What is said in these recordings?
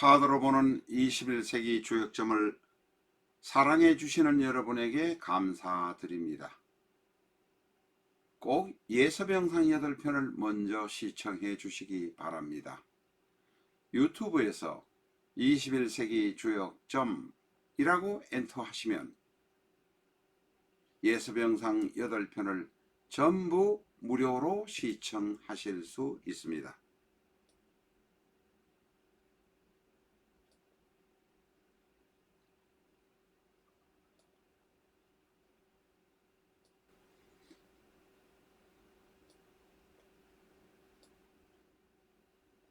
카드로 보는 21세기 주역점을 사랑해 주시는 여러분에게 감사드립니다. 꼭 예서병상 8편을 먼저 시청해 주시기 바랍니다. 유튜브에서 21세기 주역점이라고 엔터하시면 예서병상 8편을 전부 무료로 시청하실 수 있습니다.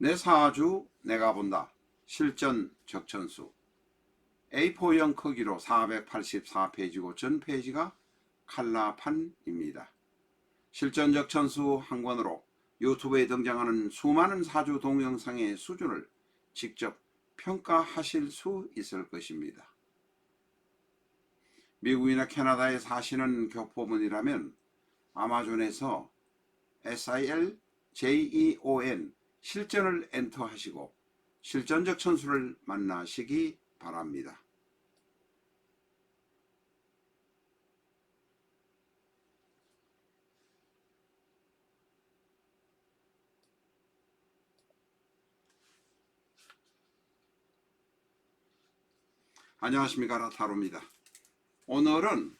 내 사주 내가 본다. 실전 적천수 A4형 크기로 484페이지고 전 페이지가 칼라판입니다. 실전 적천수 한 권으로 유튜브에 등장하는 수많은 사주 동영상의 수준을 직접 평가하실 수 있을 것입니다. 미국이나 캐나다에 사시는 교포분이라면 아마존에서 SILJEON 실전을 엔터하시고 실전적 천수를 만나시기 바랍니다. 안녕하십니까, 라타로입니다. 오늘은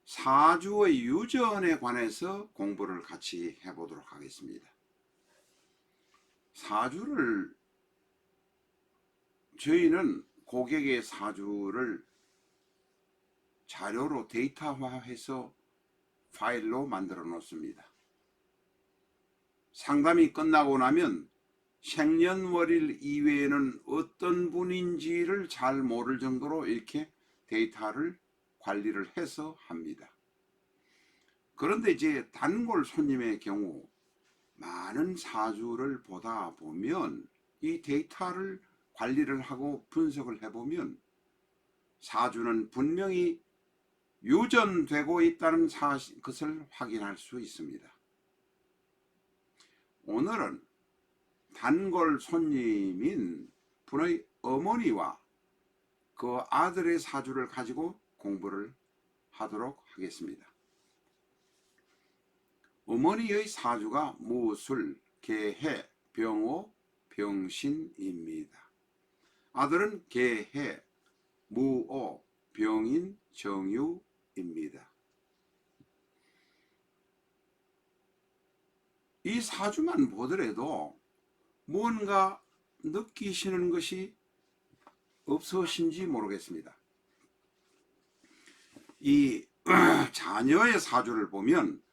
사주의 유전에 관해서 공부를 같이 해보도록 하겠습니다. 사주를 저희는 고객의 사주를 자료로 데이터화해서 파일로 만들어 놓습니다. 상담이 끝나고 나면 생년월일 이외에는 어떤 분인지를 잘 모를 정도로 이렇게 데이터를 관리를 해서 합니다. 그런데 이제 단골 손님의 경우 많은 사주를 보다 보면 이 데이터를 관리를 하고 분석을 해보면 사주는 분명히 유전되고 있다는 것을 확인할 수 있습니다. 오늘은 단골 손님인 분의 어머니와 그 아들의 사주를 가지고 공부를 하도록 하겠습니다. 어머니의 사주가 무술, 개해, 병호, 병신입니다. 아들은 개해, 무오, 병인, 정유입니다. 이 사주만 보더라도 뭔가 느끼시는 것이 없으신지 모르겠습니다. 이 자녀의 사주를 보면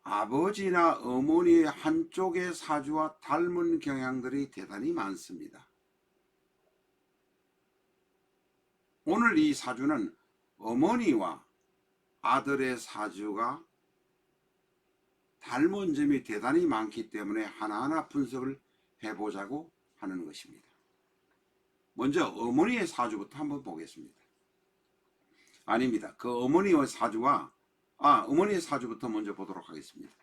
아버지나 어머니의 한쪽의 사주와 닮은 경향들이 대단히 많습니다. 오늘 이 사주는 어머니와 아들의 사주가 닮은 점이 대단히 많기 때문에 하나하나 분석을 해보자고 하는 것입니다. 먼저 어머니의 사주부터 한번 보겠습니다. 아닙니다. 그 어머니의 사주와 어머니의 사주부터 먼저 보도록 하겠습니다.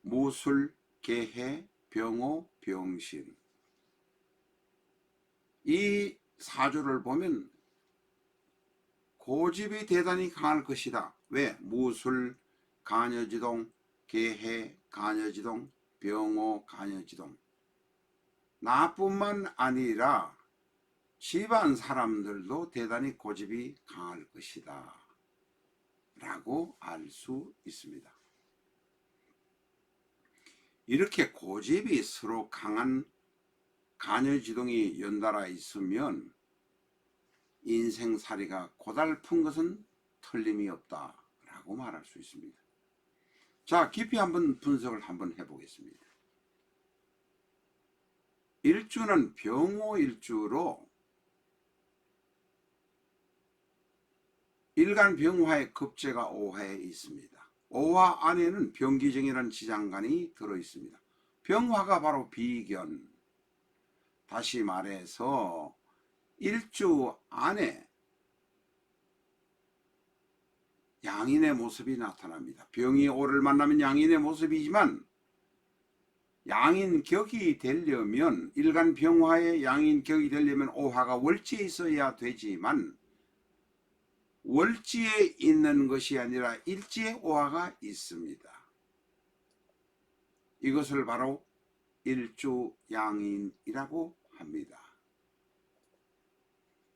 무술, 개해, 병호, 병신. 이 사주를 보면 고집이 대단히 강할 것이다. 왜? 무술, 간여지동, 개해, 간여지동, 병호, 간여지동. 나뿐만 아니라 집안 사람들도 대단히 고집이 강할 것이다 라고 알 수 있습니다. 이렇게 고집이 서로 강한 간여지동이 연달아 있으면 인생살이가 고달픈 것은 틀림이 없다 라고 말할 수 있습니다. 자, 깊이 한번 분석을 한번 해보겠습니다. 일주는 병호일주로 일간 병화의 급제가 5화에 있습니다. 5화 안에는 병기정이라는 지장간이 들어있습니다. 병화가 바로 비견. 다시 말해서 일주 안에 양인의 모습이 나타납니다. 병이 오를 만나면 양인의 모습이지만 양인격이 되려면 일간 병화의 양인격이 되려면 오화가 월지에 있어야 되지만 월지에 있는 것이 아니라 일지에 오화가 있습니다. 이것을 바로 일주양인이라고 합니다.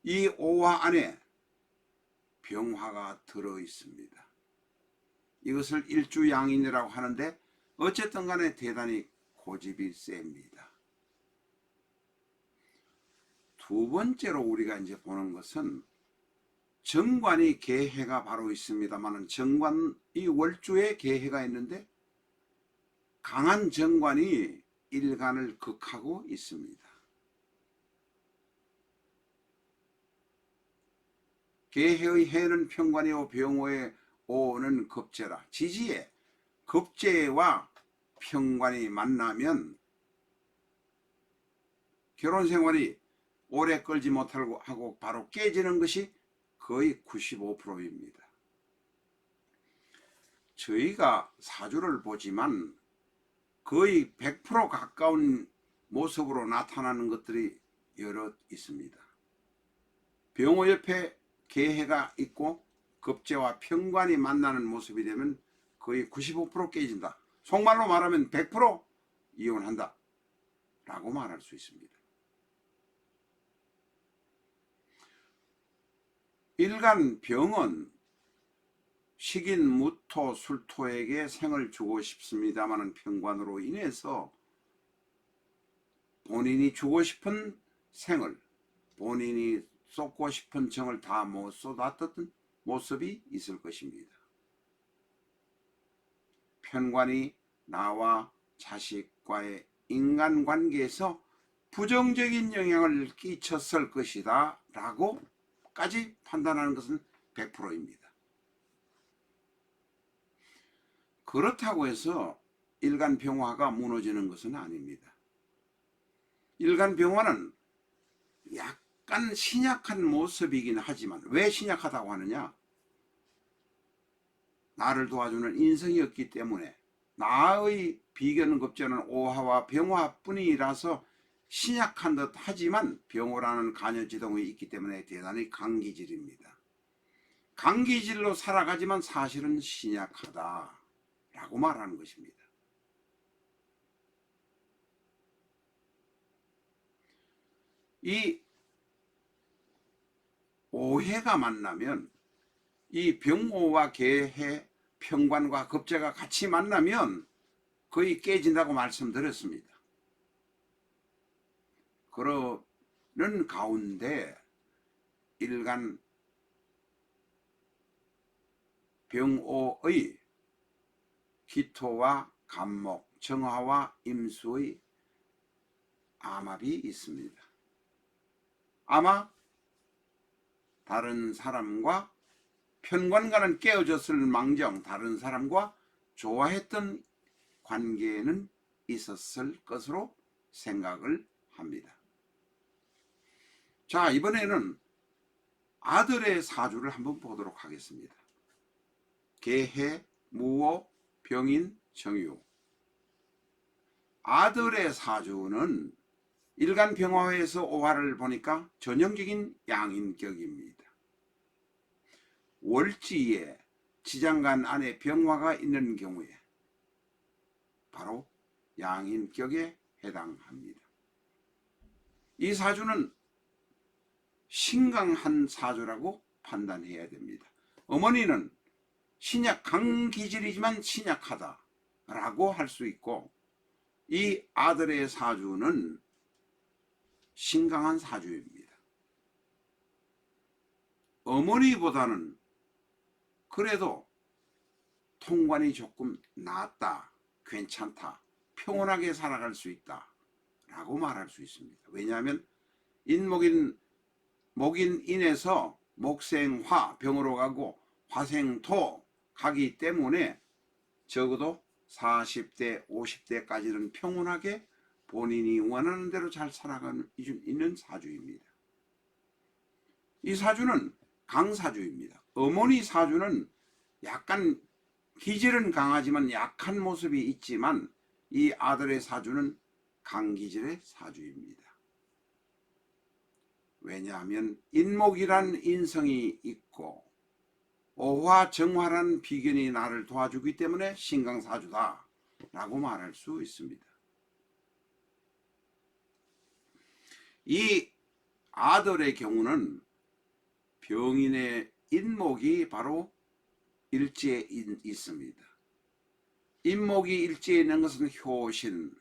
이 오화 안에 병화가 들어 있습니다. 이것을 일주양인이라고 하는데 어쨌든 간에 대단히 고집이 셉니다. 두 번째로 우리가 이제 보는 것은 정관이 계해가 바로 있습니다만 정관이 월주에 계해가 있는데 강한 정관이 일간을 극하고 있습니다. 계해의 해는 편관이요 병호의 오는 급제라. 지지에 급제와 편관이 만나면 결혼생활이 오래 끌지 못하고 하고 바로 깨지는 것이 거의 95%입니다. 저희가 사주를 보지만 거의 100% 가까운 모습으로 나타나는 것들이 여러 있습니다. 병호 옆에 계해가 있고 급제와 편관이 만나는 모습이 되면 거의 95% 깨진다. 속말로 말하면 100% 이혼한다 라고 말할 수 있습니다. 일간 병은 식인 무토 술토에게 생을 주고 싶습니다마는 편관으로 인해서 본인이 주고 싶은 생을, 본인이 쏟고 싶은 정을 다 못 쏟았던 모습이 있을 것입니다. 편관이 나와 자식과의 인간관계에서 부정적인 영향을 끼쳤을 것이다 라고 까지 판단하는 것은 100%입니다. 그렇다고 해서 일간 병화가 무너지는 것은 아닙니다. 일간 병화는 약간 신약한 모습이긴 하지만 왜 신약하다고 하느냐? 나를 도와주는 인성이었기 때문에 나의 비견급제는 오화와 병화뿐이라서 신약한 듯 하지만 병호라는 간여지동이 있기 때문에 대단히 강기질입니다. 강기질로 살아가지만 사실은 신약하다 라고 말하는 것입니다. 이 오해가 만나면 이 병오와 계해, 편관과 급제가 같이 만나면 거의 깨진다고 말씀드렸습니다. 그러는 가운데 일간 병오의 기토와 간목, 정화와 임수의 암합이 있습니다. 아마 다른 사람과 편관과는 깨어졌을 망정 다른 사람과 좋아했던 관계는 있었을 것으로 생각을 합니다. 자, 이번에는 아들의 사주를 한번 보도록 하겠습니다. 계해, 무호, 병인, 정유. 아들의 사주는 일간 병화에서 오화를 보니까 전형적인 양인격입니다. 월지에 지장간 안에 병화가 있는 경우에 바로 양인격에 해당합니다. 이 사주는 신강한 사주라고 판단해야 됩니다. 어머니는 강기질이지만 신약하다 라고 할 수 있고 이 아들의 사주는 신강한 사주입니다. 어머니보다는 그래도 통관이 조금 낫다, 괜찮다, 평온하게 살아갈 수 있다 라고 말할 수 있습니다. 왜냐하면 목인인에서 목생화 병으로 가고 화생토 가기 때문에 적어도 40대 50대까지는 평온하게 본인이 원하는 대로 잘 살아가는 있는 사주입니다. 이 사주는 강사주입니다. 어머니 사주는 약간 기질은 강하지만 약한 모습이 있지만 이 아들의 사주는 강기질의 사주입니다. 왜냐하면 인목이란 인성이 있고 오화정화란 비견이 나를 도와주기 때문에 신강사주다 라고 말할 수 있습니다. 이 아들의 경우는 병인의 인목이 바로 일지에 있습니다. 인목이 일지에 있는 것은 효신,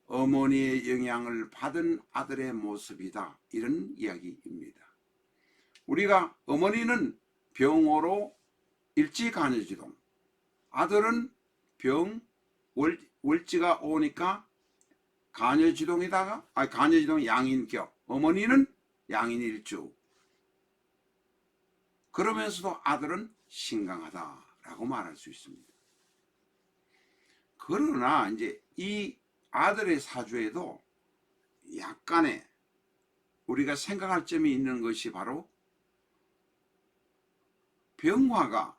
어머니의 영향을 받은 아들의 모습이다, 이런 이야기입니다. 우리가 어머니는 병호로 일지간여지동, 아들은 병 월지가 오니까 간여지동에다가 간여지동 양인격, 어머니는 양인일주. 그러면서도 아들은 신강하다라고 말할 수 있습니다. 그러나 이제 이 아들의 사주에도 약간의 우리가 생각할 점이 있는 것이 바로 병화가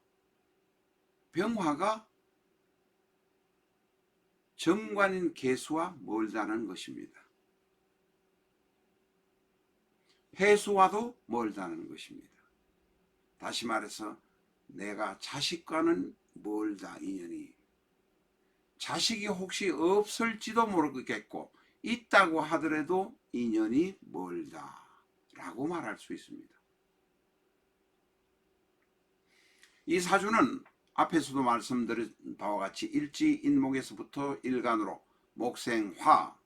정관인 계수와 멀다는 것입니다. 해수와도 멀다는 것입니다. 다시 말해서 내가 자식과는 멀다, 인연이. 자식이 혹시 없을지도 모르겠고 있다고 하더라도 인연이 멀다 라고 말할 수 있습니다. 이 사주는 앞에서도 말씀드린 바와 같이 일지인목에서부터 일간으로 목생화,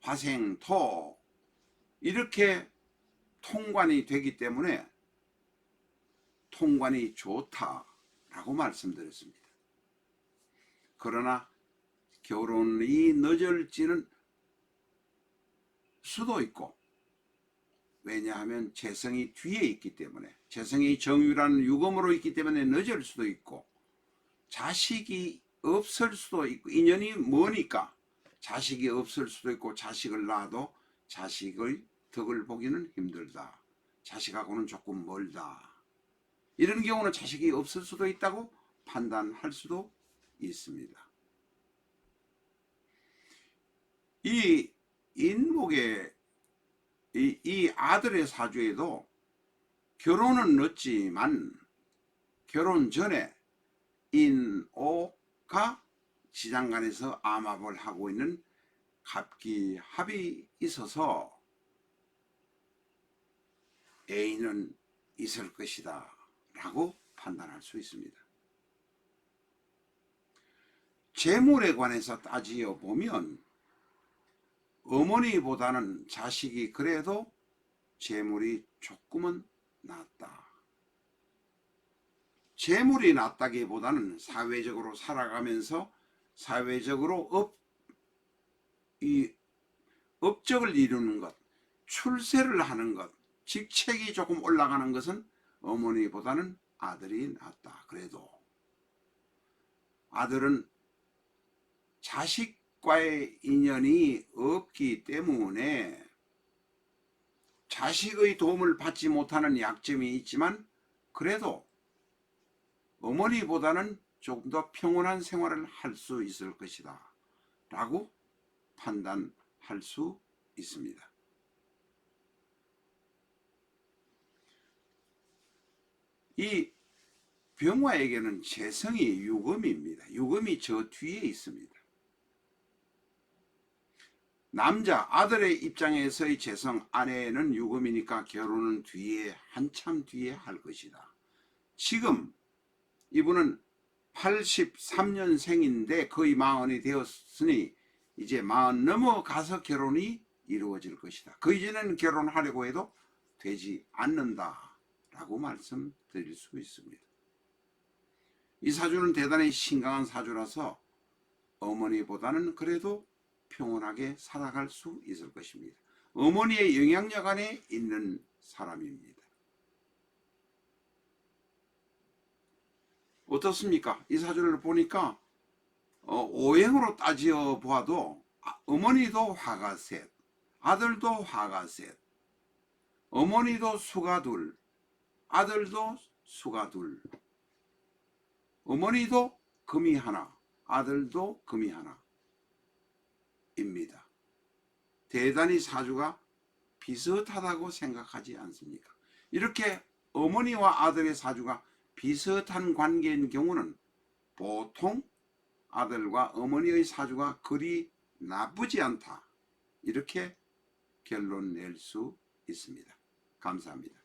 화생토 이렇게 통관이 되기 때문에 통관이 좋다라고 말씀드렸습니다. 그러나 결혼이 늦을지는 수도 있고, 왜냐하면 재성이 뒤에 있기 때문에, 재성이 정유라는 유금으로 있기 때문에 늦을 수도 있고, 자식이 없을 수도 있고, 인연이 머니까 자식이 없을 수도 있고, 자식을 낳아도 자식의 덕을 보기는 힘들다, 자식하고는 조금 멀다, 이런 경우는 자식이 없을 수도 있다고 판단할 수도 있습니다. 이 인목의 이 아들의 사주에도 결혼은 늦지만 결혼 전에 인오가 지장간에서 암합을 하고 있는 갑기합이 있어서 애인은 있을 것이다 라고 판단할 수 있습니다. 재물에 관해서 따지어 보면 어머니보다는 자식이 그래도 재물이 조금은 낫다. 재물이 낫다기보다는 사회적으로 살아가면서 사회적으로 업적을 이루는 것, 출세를 하는 것, 직책이 조금 올라가는 것은 어머니보다는 아들이 낫다. 그래도 아들은 자식과의 인연이 없기 때문에 자식의 도움을 받지 못하는 약점이 있지만 그래도 어머니보다는 조금 더 평온한 생활을 할 수 있을 것이다 라고 판단할 수 있습니다. 이 병화에게는 재성이 유금입니다. 유금이 저 뒤에 있습니다. 남자 아들의 입장에서의 재성, 아내는 유금이니까 결혼은 뒤에 한참 뒤에 할 것이다. 지금 이분은 83년생인데 거의 40이 되었으니 이제 40 넘어가서 결혼이 이루어질 것이다. 그 이전에는 결혼하려고 해도 되지 않는다 라고 말씀드릴 수 있습니다. 이 사주는 대단히 신강한 사주라서 어머니보다는 그래도 평온하게 살아갈 수 있을 것입니다. 어머니의 영향력 안에 있는 사람입니다. 어떻습니까? 이 사주를 보니까 오행으로 따지어 보아도 어머니도 화가 셋, 아들도 화가 셋, 어머니도 수가 둘, 아들도 수가 둘, 어머니도 금이 하나, 아들도 금이 하나. 대단히 사주가 비슷하다고 생각하지 않습니까? 이렇게 어머니와 아들의 사주가 비슷한 관계인 경우는 보통 아들과 어머니의 사주가 그리 나쁘지 않다, 이렇게 결론 낼 수 있습니다. 감사합니다.